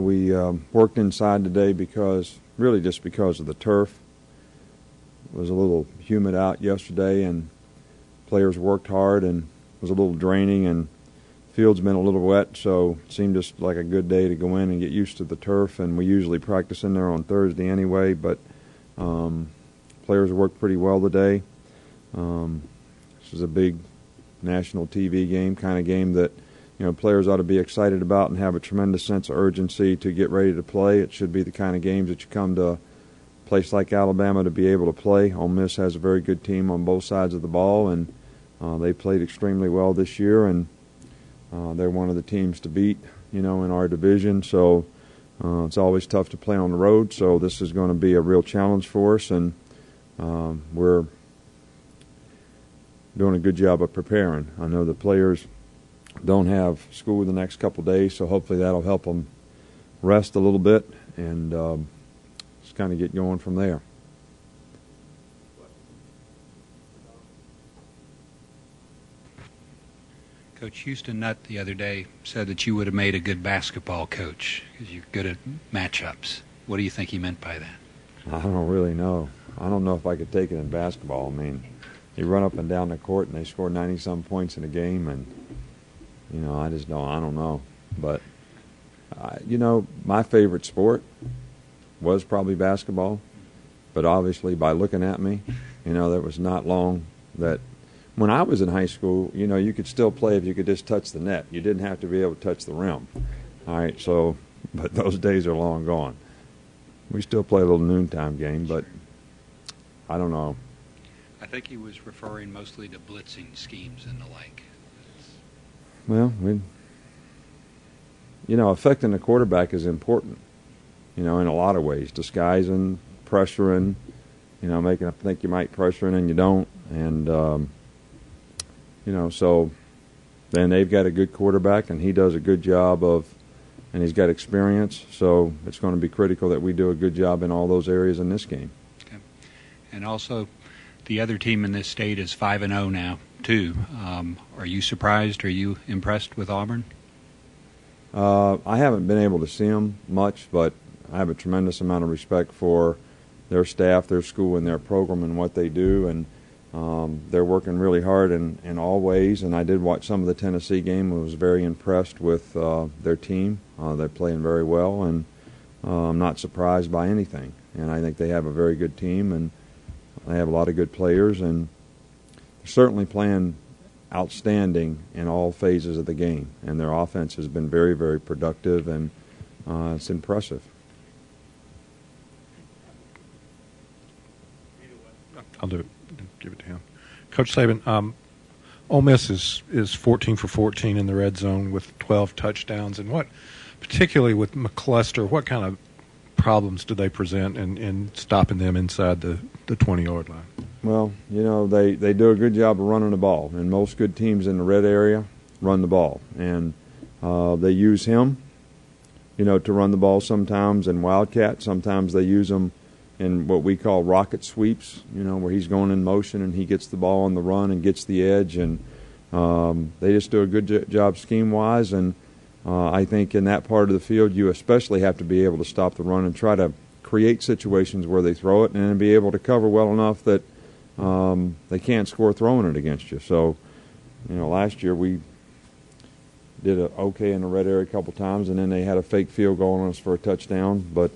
we worked inside today really just because of the turf. It was a little humid out yesterday, and players worked hard, and it was a little draining, and the field's been a little wet, so it seemed just like a good day to go in and get used to the turf. And we usually practice in there on Thursday anyway, but players worked pretty well today. This is a big national TV game, kind of game that players ought to be excited about and have a tremendous sense of urgency to get ready to play. It should be the kind of games that you come to a place like Alabama to be able to play. Ole Miss has a very good team on both sides of the ball, and they played extremely well this year, and they're one of the teams to beat, in our division. So it's always tough to play on the road, so this is going to be a real challenge for us, and we're doing a good job of preparing. I know the players don't have school the next couple of days, so hopefully that'll help them rest a little bit and just kind of get going from there. Coach, Houston Nutt the other day said that you would have made a good basketball coach because you're good at matchups. What do you think he meant by that? I don't really know. I don't know if I could take it in basketball. I mean, you run up and down the court and they score 90-some points in a game, and I just don't. I don't know. But my favorite sport was probably basketball. But obviously, by looking at me, there was not long that when I was in high school, you could still play if you could just touch the net. You didn't have to be able to touch the rim. All right, so, but those days are long gone. We still play a little noontime game, but I don't know. I think he was referring mostly to blitzing schemes and the like. Well, affecting the quarterback is important, in a lot of ways. Disguising, pressuring, making them think you might pressure and you don't. And, so then they've got a good quarterback, and he does a good job and he's got experience. So it's going to be critical that we do a good job in all those areas in this game. Okay. And also, the other team in this state is 5-0 now, too. Are you surprised? Are you impressed with Auburn? I haven't been able to see them much, but I have a tremendous amount of respect for their staff, their school, and their program and what they do. And they're working really hard in all ways. And I did watch some of the Tennessee game and was very impressed with their team. They're playing very well, and I'm not surprised by anything. And I think they have a very good team, and they have a lot of good players, and they're certainly playing outstanding in all phases of the game. And their offense has been very, very productive, and it's impressive. I'll do it. Give it to him. Coach Saban, Ole Miss is 14 for 14 in the red zone with 12 touchdowns. And particularly with McCluster, what kind of problems do they present in stopping them inside the 20-yard line? Well, they do a good job of running the ball, and most good teams in the red area run the ball. And they use him, to run the ball sometimes in Wildcat. Sometimes they use him in what we call rocket sweeps, where he's going in motion and he gets the ball on the run and gets the edge. And they just do a good job scheme-wise. And I think in that part of the field, you especially have to be able to stop the run and try to create situations where they throw it and then be able to cover well enough that they can't score throwing it against you. So, last year we did okay in the red area a couple times, and then they had a fake field goal on us for a touchdown. But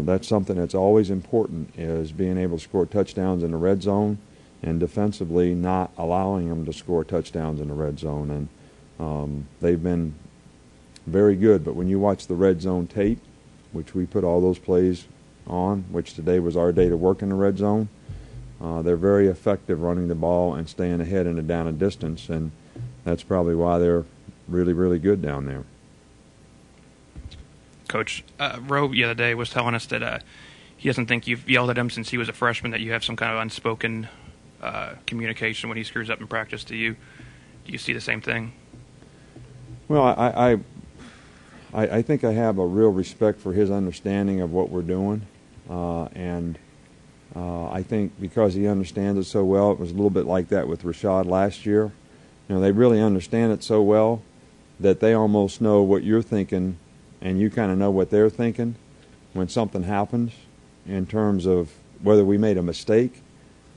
that's something that's always important, is being able to score touchdowns in the red zone and defensively not allowing them to score touchdowns in the red zone. And they've been very good. But when you watch the red zone tape, which we put all those plays on, which today was our day to work in the red zone, they're very effective running the ball and staying ahead in the down and distance. And that's probably why they're really, really good down there. Coach, Roe the other day was telling us that he doesn't think you've yelled at him since he was a freshman, that you have some kind of unspoken communication when he screws up in practice. Do you see the same thing? Well, I think I have a real respect for his understanding of what we're doing, and I think because he understands it so well, it was a little bit like that with Rashad last year. They really understand it so well that they almost know what you're thinking and you kind of know what they're thinking when something happens in terms of whether we made a mistake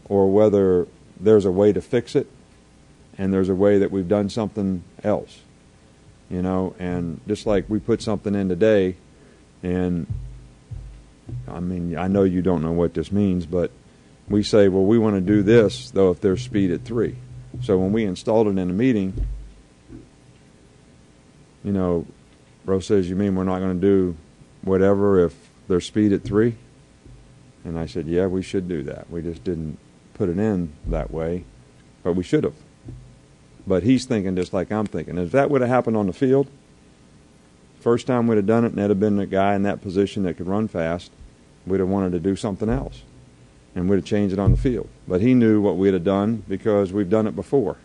or whether there's a way to fix it and there's a way that we've done something else, you know. And just like we put something in today, and I mean, I know you don't know what this means, but we say, well, we want to do this, though, if there's speed at 3. So when we installed it in a meeting, you know, Rose says, you mean we're not going to do whatever if there's speed at 3? And I said, yeah, we should do that. We just didn't put it in that way, but we should have. But he's thinking just like I'm thinking. If that would have happened on the field, first time we'd have done it and there'd have been a guy in that position that could run fast, we'd have wanted to do something else. And we'd have changed it on the field. But he knew what we'd have done because we've done it before.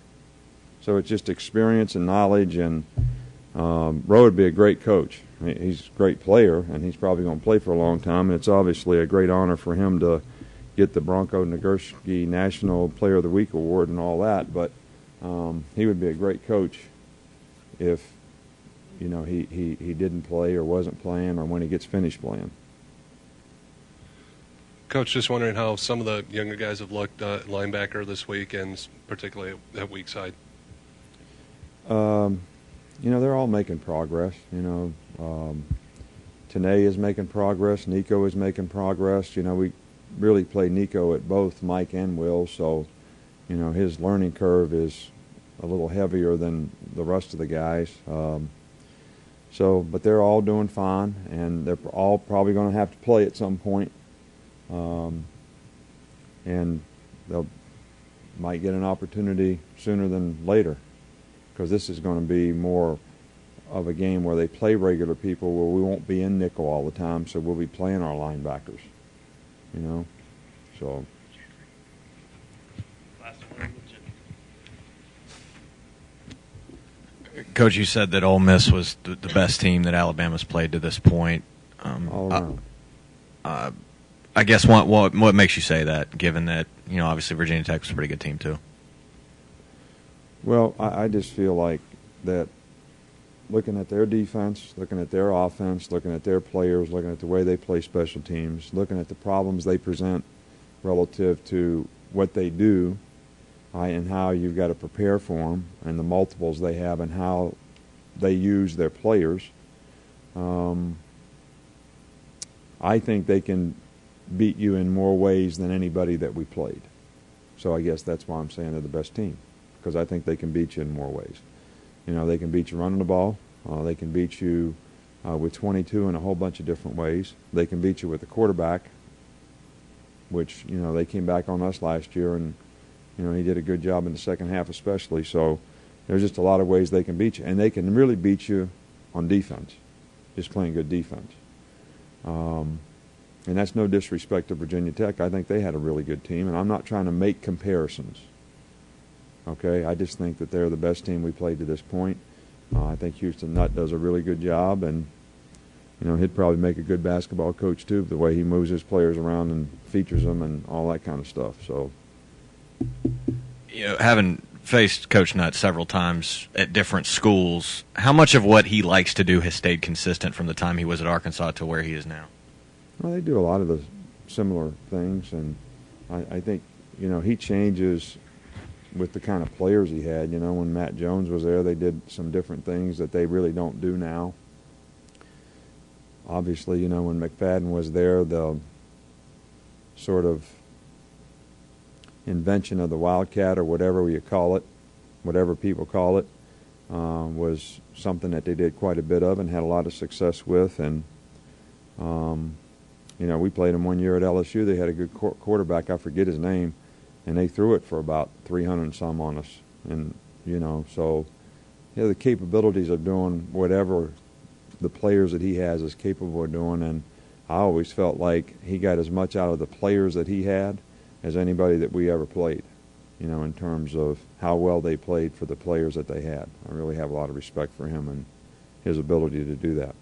So it's just experience and knowledge. And Roe would be a great coach. He's a great player, and he's probably going to play for a long time. And it's obviously a great honor for him to get the Bronco Nagurski National Player of the Week award and all that. But he would be a great coach if, you know, he didn't play or wasn't playing or when he gets finished playing. Coach, just wondering how some of the younger guys have looked at linebacker this week, and particularly at weak side. You know, they're all making progress. You know, Tanae is making progress. Nico is making progress. You know, we really play Nico at both Mike and Will, so, you know, his learning curve is a little heavier than the rest of the guys. But they're all doing fine, and they're all probably going to have to play at some point. And they'll might get an opportunity sooner than later, because this is going to be more of a game where they play regular people, where we won't be in nickel all the time, so we'll be playing our linebackers, you know. So Coach, you said that Ole Miss was the best team that Alabama's played to this point. all around. I guess what makes you say that, given that, you know, obviously Virginia Tech was a pretty good team too? Well, I just feel like that looking at their defense, looking at their offense, looking at their players, looking at the way they play special teams, looking at the problems they present relative to what they do, and how you've got to prepare for them, and the multiples they have and how they use their players, I think they can beat you in more ways than anybody that we played. So I guess that's why I'm saying they're the best team, because I think they can beat you in more ways. You know, they can beat you running the ball. They can beat you with 22 in a whole bunch of different ways. They can beat you with the quarterback, which, you know, they came back on us last year, and, you know, he did a good job in the second half especially. So there's just a lot of ways they can beat you. And they can really beat you on defense, just playing good defense. And that's no disrespect to Virginia Tech. I think they had a really good team, and I'm not trying to make comparisons. Okay, I just think that they're the best team we played to this point. I think Houston Nutt does a really good job, and, you know, he'd probably make a good basketball coach too, the way he moves his players around and features them and all that kind of stuff. So, you know, having faced Coach Nutt several times at different schools, how much of what he likes to do has stayed consistent from the time he was at Arkansas to where he is now? Well, they do a lot of the similar things, and I think, you know, he changes with the kind of players he had. You know, when Matt Jones was there, they did some different things that they really don't do now. Obviously, you know, when McFadden was there, the sort of invention of the Wildcat, or whatever you call it, whatever people call it, was something that they did quite a bit of and had a lot of success with. And you know, we played them one year at LSU. They had a good quarterback. I forget his name. And they threw it for about 300 and some on us. And, you know, so the capabilities of doing whatever the players that he has is capable of doing. And I always felt like he got as much out of the players that he had as anybody that we ever played, you know, in terms of how well they played for the players that they had. I really have a lot of respect for him and his ability to do that.